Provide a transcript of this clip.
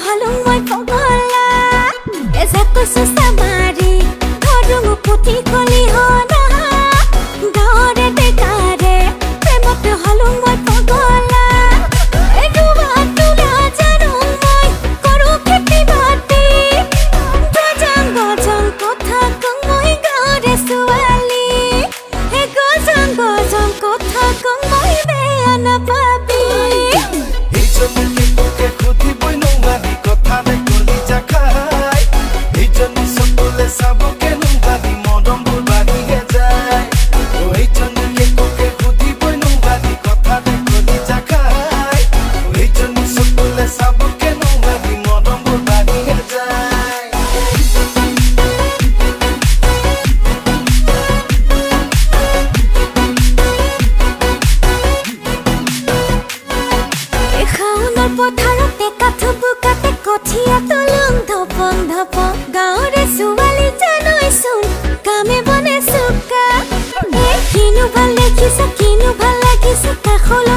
হলো মই পগলা এজা কৈছো সামাৰি ধৰুঙ পুতি কলি হনা গাঁৱৰে ডেকাৰে প্ৰেমত হলো মই পগলা এৰুৱা তোলা জানো মই কৰো খেতি বাতি গজং গজং কথা কওঁ মই গাঁৱৰে ছোৱালী হে গজং গজং কথা কওঁ মই বেয়া নাপাবি Saboke nungadi modom bulbani he jay o ei jonni ke koke khudi boi nungadi kotha de koli jakai o ei jonni sokole saboke nungadi modom bulbani he jay e khaunor potharote kathu bukate kothia tolung dhopong dhopong gaore suwali janoi sun kame bone suka e kinu bhal lakhisa kakholo